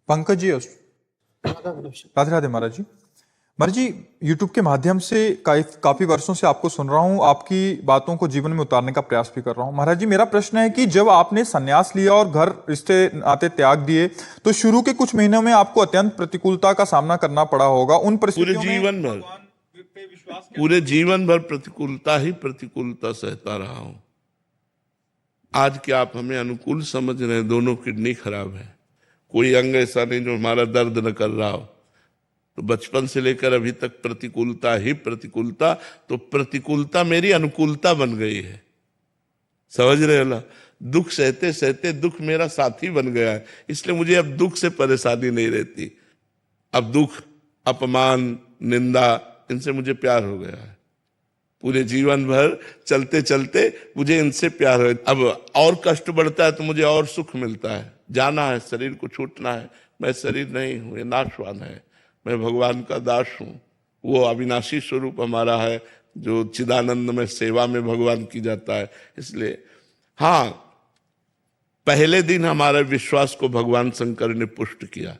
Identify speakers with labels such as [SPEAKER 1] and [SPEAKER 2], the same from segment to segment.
[SPEAKER 1] पंकज जी राधे राधे महाराज जी। महाराज जी, YouTube के माध्यम से काफी वर्षों से आपको सुन रहा हूं, आपकी बातों को जीवन में उतारने का प्रयास भी कर रहा हूं। महाराज जी, मेरा प्रश्न है कि जब आपने संन्यास लिया और घर रिश्ते नाते त्याग दिए तो शुरू के कुछ महीनों में आपको अत्यंत प्रतिकूलता का सामना करना पड़ा होगा। उन परिस्थितियों में
[SPEAKER 2] पूरे जीवन भर प्रतिकूलता ही प्रतिकूलता सहता रहा हूं। आज क्या आप हमें अनुकूल समझ रहे हैं? दोनों किडनी खराब है, कोई अंग ऐसा नहीं जो हमारा दर्द न कर रहा हो। तो बचपन से लेकर अभी तक प्रतिकूलता ही प्रतिकूलता, तो प्रतिकूलता मेरी अनुकूलता बन गई है। समझ रहे हो ना? दुख सहते सहते दुख मेरा साथी बन गया है, इसलिए मुझे अब दुख से परेशानी नहीं रहती। अब दुख, अपमान, निंदा, इनसे मुझे प्यार हो गया है। पूरे जीवन भर चलते चलते मुझे इनसे प्यार है। अब और कष्ट बढ़ता है तो मुझे और सुख मिलता है। जाना है, शरीर को छूटना है। मैं शरीर नहीं हूं, ये नाशवान है। मैं भगवान का दास हूं। वो अविनाशी स्वरूप हमारा है जो चिदानंद में सेवा में भगवान की जाता है। इसलिए हाँ, पहले दिन हमारे विश्वास को भगवान शंकर ने पुष्ट किया।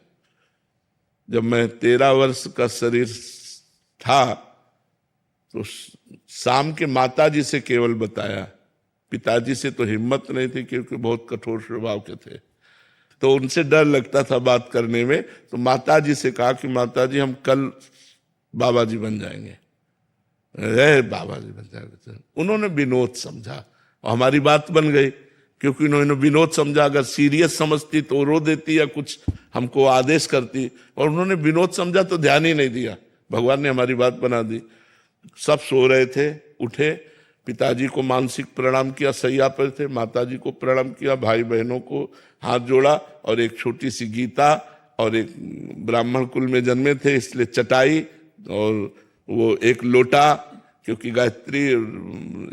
[SPEAKER 2] जब मैं 13 वर्ष का शरीर था तो शाम के माताजी से केवल बताया, पिताजी से तो हिम्मत नहीं थी क्योंकि बहुत कठोर स्वभाव के थे, तो उनसे डर लगता था बात करने में। तो माताजी से कहा कि माताजी हम कल बाबा जी बन जाएंगे। बाबा जी बन जाएंगे। उन्होंने विनोद समझा और हमारी बात बन गई, क्योंकि उन्होंने विनोद समझा। अगर सीरियस समझती तो रो देती या कुछ हमको आदेश करती, और उन्होंने विनोद समझा तो ध्यान ही नहीं दिया। भगवान ने हमारी बात बना दी। सब सो रहे थे, उठे, पिताजी को मानसिक प्रणाम किया, सैया पर थे, माताजी को प्रणाम किया, भाई बहनों को हाथ जोड़ा, और एक छोटी सी गीता, और एक ब्राह्मण कुल में जन्मे थे इसलिए चटाई, और वो एक लोटा, क्योंकि गायत्री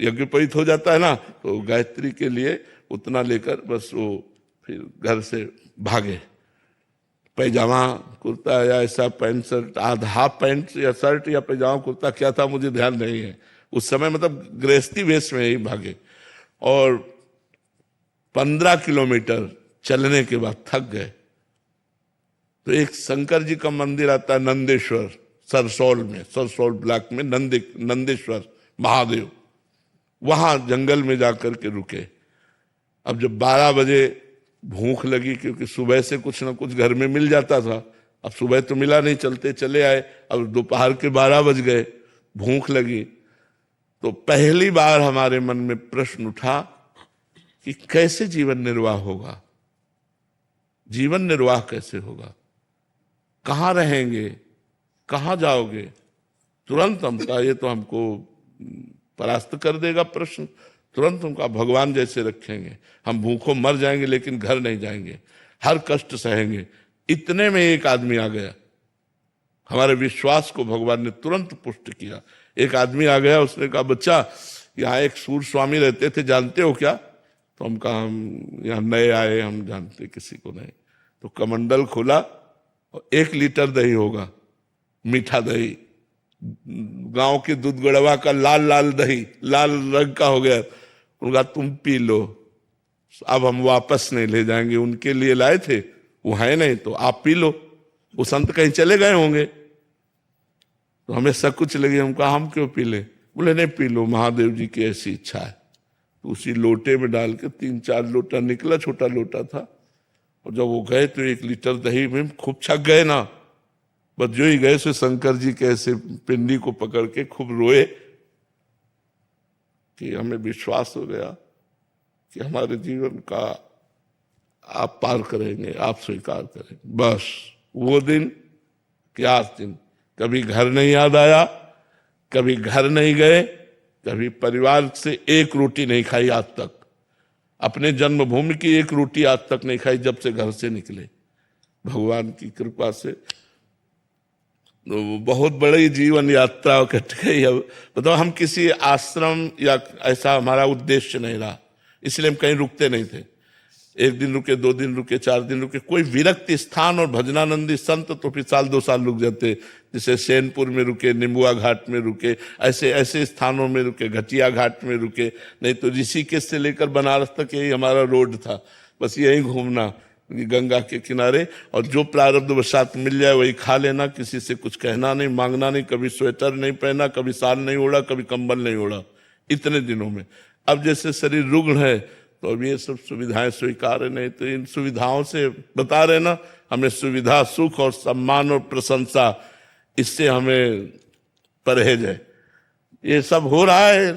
[SPEAKER 2] यज्ञोपवीत हो जाता है ना, तो गायत्री के लिए उतना लेकर बस वो फिर घर से भागे। पैजामा कुर्ता या ऐसा पैंट शर्ट, हाफ पैंट या शर्ट या पैजामा कुर्ता क्या था मुझे ध्यान नहीं है उस समय, मतलब गृहस्थी वेश में ही भागे। और 15 किलोमीटर चलने के बाद थक गए तो एक शंकर जी का मंदिर आता है नंदेश्वर, सरसौल ब्लॉक में नंदेश्वर महादेव, वहां जंगल में जाकर के रुके। अब जब 12 बजे भूख लगी, क्योंकि सुबह से कुछ ना कुछ घर में मिल जाता था, अब सुबह तो मिला नहीं, चलते चले आए। अब दोपहर के 12 बज गए, भूख लगी, तो पहली बार हमारे मन में प्रश्न उठा कि कैसे जीवन निर्वाह होगा, जीवन निर्वाह कैसे होगा, कहाँ रहेंगे, कहाँ जाओगे। तुरंत हम कहा ये तो हमको परास्त कर देगा प्रश्न। तुरंत उनका भगवान जैसे रखेंगे, हम भूखों मर जाएंगे लेकिन घर नहीं जाएंगे, हर कष्ट सहेंगे। इतने में एक आदमी आ गया, हमारे विश्वास को भगवान ने तुरंत पुष्ट किया। एक आदमी आ गया, उसने कहा बच्चा यहाँ एक सूर स्वामी रहते थे, जानते हो क्या? तो हम कहा हम यहाँ नए आए, हम जानते किसी को नहीं। तो कमंडल खोला और 1 लीटर दही होगा, मीठा दही, गांव के दूध गड़वा का लाल दही, लाल रंग का हो गया। उनका तुम पी लो, अब हम वापस नहीं ले जाएंगे, उनके लिए लाए थे, वो है नहीं तो आप पी लो, वो संत कहीं चले गए होंगे। तो हमें कुछ लगे, हम कहा हम क्यों पी ले? बोले नहीं पी लो, महादेव जी की ऐसी इच्छा है। तो उसी लोटे में डाल के 3-4 लोटा निकला, छोटा लोटा था। और जब वो गए तो 1 लीटर दही में खूब छक गए ना, बस जो ही गए से शंकर जी के ऐसे पिंडी को पकड़ के खूब रोए कि हमें विश्वास हो गया कि हमारे जीवन का आप पार करेंगे, आप स्वीकार करेंगे। बस वो दिन क्या दिन, कभी घर नहीं याद आया, कभी घर नहीं गए, कभी परिवार से एक रोटी नहीं खाई आज तक, अपने जन्मभूमि की एक रोटी आज तक नहीं खाई जब से घर से निकले, भगवान की कृपा से। तो बहुत बड़ी जीवन यात्रा कट गई। अब बताओ, हम किसी आश्रम या ऐसा हमारा उद्देश्य नहीं रहा, इसलिए हम कहीं रुकते नहीं थे। 1 दिन रुके, 2 दिन रुके, 4 दिन रुके, कोई विरक्त स्थान और भजनानंदी संत तो फिर साल 2 साल रुक जाते, जैसे सैनपुर में रुके, निम्बुआ घाट में रुके, ऐसे ऐसे स्थानों में रुके, घटिया घाट में रुके। नहीं तो ऋषिकेश से लेकर बनारस तक यही हमारा रोड था, बस यही घूमना। गंगा के किनारे, और जो प्रारब्ध वशात मिल जाए वही खा लेना, किसी से कुछ कहना नहीं, मांगना नहीं, कभी स्वेटर नहीं पहना, कभी शाल नहीं ओढ़ा, कभी कंबल नहीं ओढ़ा इतने दिनों में। अब जैसे शरीर रुग्ण है तो अब ये सब सुविधाएं स्वीकार नहीं, तो इन सुविधाओं से बता रहे ना, हमें सुविधा, सुख और सम्मान और प्रशंसा, इससे हमें परहेज है। ये सब हो रहा है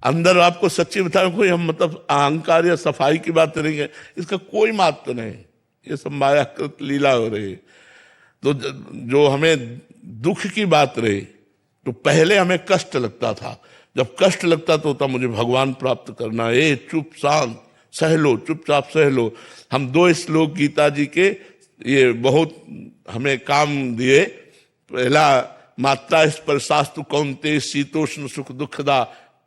[SPEAKER 2] अंदर। आपको सच्ची बताएं, कोई हम मतलब अहंकार या सफाई की बात नहीं है, इसका कोई महत्व नहीं, ये सब मायाकृत लीला हो रही है। तो जो हमें दुख की बात रही, तो पहले हमें कष्ट लगता था, जब कष्ट लगता तो होता मुझे भगवान प्राप्त करना है, चुप शांत सह लो, चुपचाप सह लो। हम 2 श्लोक गीता जी के ये बहुत हमें काम दिए। पहला, मात्रा स्पर्शास्तु कौन्तेय शीतोष्ण सुख दुखदा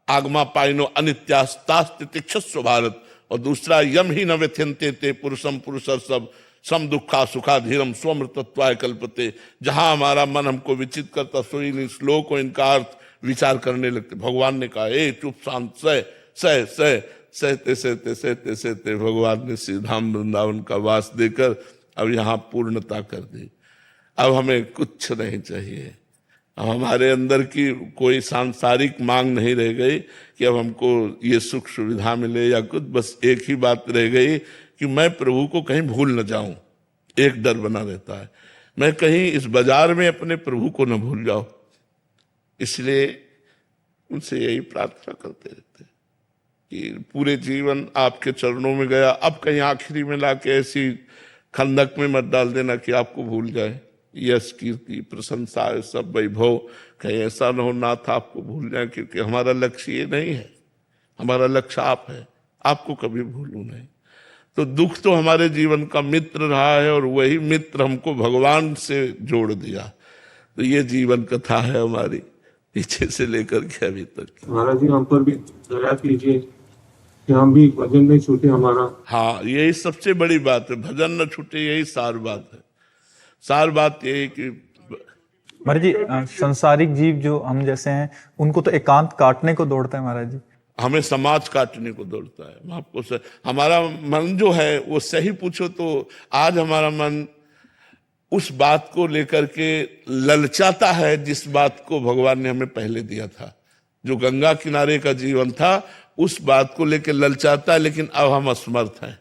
[SPEAKER 2] आगमा पाइनो अनित्यास्तास्ति तिक्षस्व भारत, और दूसरा, यम ही न व्यथ्यन्ते ते पुरुषम पुरुषर्षभ सम दुखा सुखा धीरम स्वमृतत्वाय कल्पते। जहां हमारा मन हमको विचित करता, सो इन श्लोक को इनका अर्थ विचार करने लगते। भगवान ने कहा, ए चुप शांत सह सह सह सहते सहते सहते सहते भगवान ने श्री धाम वृंदावन का वास देकर अब यहाँ पूर्णता कर दी। अब हमें कुछ नहीं चाहिए, अब हमारे अंदर की कोई सांसारिक मांग नहीं रह गई कि अब हमको ये सुख सुविधा मिले या कुछ। बस एक ही बात रह गई कि मैं प्रभु को कहीं भूल न जाऊं, एक डर बना रहता है, मैं कहीं इस बाजार में अपने प्रभु को न भूल जाऊं। इसलिए उनसे यही प्रार्थना करते रहते हैं कि पूरे जीवन आपके चरणों में गया, अब कहीं आखिरी में लाके ऐसी खंदक में मत डाल देना कि आपको भूल जाए। यश कीर्ति प्रशंसा सब वैभव, कहीं ऐसा न हो नाथ आपको भूल जाए, क्योंकि हमारा लक्ष्य ये नहीं है, हमारा लक्ष्य आप है, आपको कभी भूलूं नहीं। तो दुख तो हमारे जीवन का मित्र रहा है, और वही मित्र हमको भगवान से जोड़ दिया। तो ये जीवन कथा है हमारी, पीछे से लेकर के अभी तक।
[SPEAKER 3] महाराज जी, हम पर भी दया कीजिए कि हम भी भजन नहीं छूटे हमारा।
[SPEAKER 2] हाँ, यही सबसे बड़ी बात है, भजन न छूटे, यही सार बात है। सार बात यही कि
[SPEAKER 1] महाराज जी, संसारिक जीव जो हम जैसे हैं, उनको तो एकांत काटने को दौड़ता है महाराज जी।
[SPEAKER 2] हमें समाज काटने को दौड़ता है। आपको हमारा मन जो है वो सही पूछो तो आज हमारा मन उस बात को लेकर के ललचाता है जिस बात को भगवान ने हमें पहले दिया था। जो गंगा किनारे का जीवन था उस बात को लेकर ललचाता है, लेकिन अब हम असमर्थ हैं।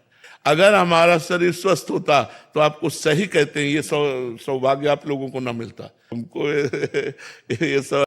[SPEAKER 2] अगर हमारा शरीर स्वस्थ होता तो आपको सही कहते हैं, ये सौभाग्य आप लोगों को ना मिलता, हमको ये सब